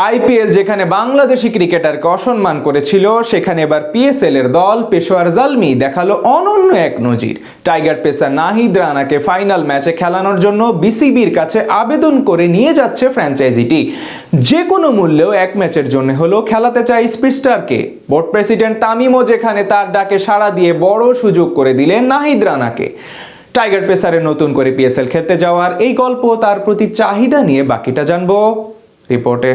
IPL যেখানে বাংলাদেশি ক্রিকেটারকে অসম্মান করেছিল, সেখানে এবার পিএসএল এর দল পেশোয়ার জালমি দেখালো অনন্য এক নজির। টাইগার পেসার নাহিদ রানাকে ফাইনাল ম্যাচে খেলানোর জন্য বিসিবির কাছে আবেদন করে নিয়ে যাচ্ছে ফ্র্যাঞ্চাইজিটি। যে কোনো মূল্যেও এক ম্যাচের জন্য হলেও খেলাতে চায় স্পিডস্টারকে। বোর্ড প্রেসিডেন্ট তামিমও যেখানে তার ডাকে সাড়া দিয়ে বড় সুযোগ করে দিলেন নাহিদ রানাকে। টাইগার পেসারের নতুন করে পিএসএল খেলতে যাওয়ার এই গল্প, তার প্রতি চাহিদা নিয়ে বাকিটা জানবো রিপোর্টে।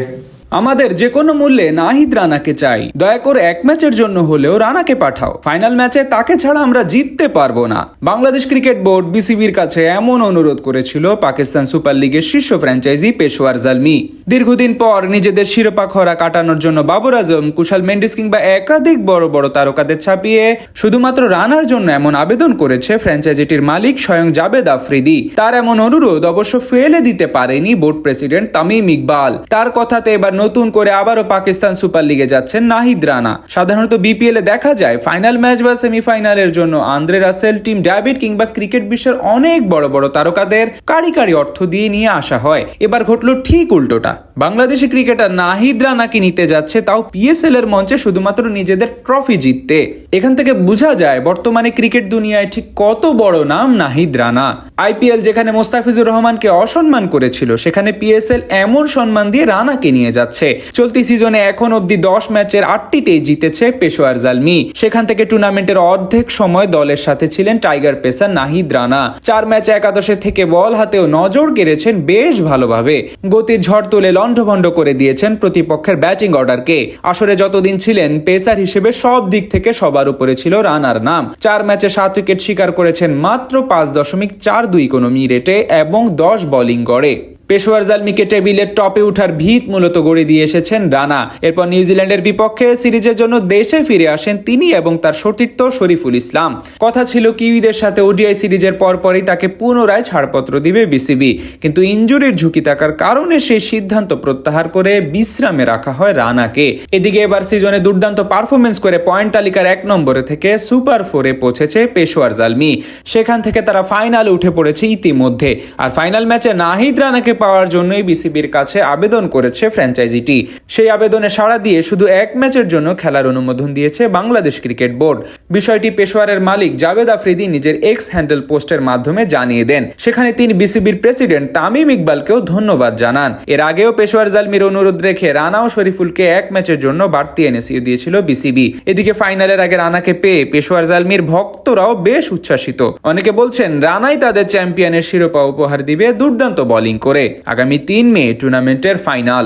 আমাদের যে কোনো মূল্যে নাহিদ রানাকে চাই, দয়া করে এক ম্যাচের জন্য হলেও রানাকে পাঠাও। ফাইনাল ম্যাচে তাকে ছাড়া আমরা জিততে পারবো না। বাংলাদেশ ক্রিকেট বোর্ড বিসিবির কাছে এমন অনুরোধ করেছিল পাকিস্তান সুপার লিগের শীর্ষ ফ্র্যাঞ্চাইজি পেশোয়ার জালমি। দীর্ঘদিন পর নিজেদের শিরোপা খরা কাটানোর জন্য বাবর আজম, কুশাল মেন্ডিস কিংবা একাধিক বড় বড় তারকাদের ছাপিয়ে শুধুমাত্র রানার জন্য এমন আবেদন করেছে ফ্র্যাঞ্চাইজিটির মালিক স্বয়ং জাবেদ আফ্রিদি। তার এমন অনুরোধ অবশ্য ফেলে দিতে পারেনি বোর্ড প্রেসিডেন্ট তামিম ইকবাল। তার কথাতে এবার নতুন করে আবারও পাকিস্তান সুপার লিগে যাচ্ছেন নাহিদ রানা। সাধারণত বিপিএল এ দেখা যায় ফাইনাল ম্যাচ বা সেমিফাইনালের জন্য আন্দ্রে রাসেল, টিম ডেভিড কিংবা ক্রিকেট বিশ্বের অনেক বড় বড় তারকাদের কারি অর্থ দিয়ে নিয়ে আসা হয়। এবার ঘটলো ঠিক উল্টোটা। বাংলাদেশি ক্রিকেটার নাহিদ রানাকে নিতে যাচ্ছে, তাও পিএসএল এর মঞ্চে শুধুমাত্র নিজেদের ট্রফি জিততে। এখান থেকে বোঝা যায় বর্তমানে ক্রিকেট দুনিয়ায় ঠিক কত বড় নাম নাহিদ রানা। আইপিএল যেখানে মোস্তাফিজুর রহমানকে অসম্মান করেছিল, সেখানে পিএসএল এমন সম্মান দিয়ে রানাকে নিয়ে যাচ্ছে। চলতি সিজনে এখন অব্দি 10 ম্যাচের 8টিতেই জিতেছে পেশোয়ার জালমি। সেখান থেকে টুর্নামেন্টের অর্ধেক সময় দলের সাথে ছিলেন টাইগার পেসার নাহিদ রানা। 4 ম্যাচে একাদশে থেকে বল হাতেও নজর কেড়েছেন বেশ ভালোভাবে। গতির ঝড় তুলে লন্ডভন্ড করে দিয়েছেন প্রতিপক্ষের ব্যাটিং অর্ডারকে। আসরে যতদিন ছিলেন পেসার হিসেবে সব দিক থেকে সবার উপরে ছিল রানার নাম। 4 ম্যাচে 7 উইকেট শিকার করেছেন মাত্র 5.42 ইকোনমি রেটে এবং 10 বোলিং গড়ে। পেশোয়ার জালমিকে টেবিলের টপে উঠার ভিত মূলত গড়ে দিয়ে এসেছেন রানা। এরপর নিউজিল্যান্ডের বিপক্ষে সিরিজের জন্য দেশে ফিরে আসেন তিনি এবং তার সতীর্থ শরীফুল ইসলাম। কথা ছিল কিউইদের সাথে ওডিআই সিরিজের পরপরই তাকে পুনরায় ছাড়পত্র দিবে বিসিবি, কিন্তু ইনজুরির ঝুঁকি থাকার কারণে সেই সিদ্ধান্ত প্রত্যাহার করে বিশ্রামে রাখা হয় রানাকে। এদিকে এবার সিজনে দুর্দান্ত পারফরমেন্স করে পয়েন্ট তালিকার 1 নম্বরে থেকে সুপার 4-এ পৌঁছেছে পেশোয়ার জালমি। সেখান থেকে তারা ফাইনালে উঠে পড়েছে ইতিমধ্যে। আর ফাইনাল ম্যাচে নাহিদ রানাকে পাওয়ার জন্যই বিসিবির কাছে আবেদন করেছে ফ্র্যাঞ্চাইজিটি। সেই আবেদনে সাড়া দিয়ে শুধু এক ম্যাচের জন্য খেলার অনুমোদন দিয়েছে বাংলাদেশ ক্রিকেট বোর্ড। বিষয়টি পেশোয়ারের মালিক জাবেদ আফ্রিদি নিজের এক্স হ্যান্ডেল পোস্টের মাধ্যমে জানিয়ে দেন। সেখানে তিনি বিসিবির প্রেসিডেন্ট তামিম ইকবালকেও ধন্যবাদ জানান। এর আগেও পেশোয়ার জালমির অনুরোধ রেখে রানা ও শরীফুলকে এক ম্যাচের জন্য বাড়তি এনএসইউ দিয়েছিল বিসিবি। এদিকে ফাইনালের আগে রানাকে পেয়ে পেশোয়ার জালমির ভক্তরাও বেশ উচ্ছ্বাসিত। অনেকে বলছেন রানাই তাদের চ্যাম্পিয়নের শিরোপা উপহার দিবে দুর্দান্ত বোলিং করে। আগামী 3 মে টুর্নামেন্টের ফাইনাল।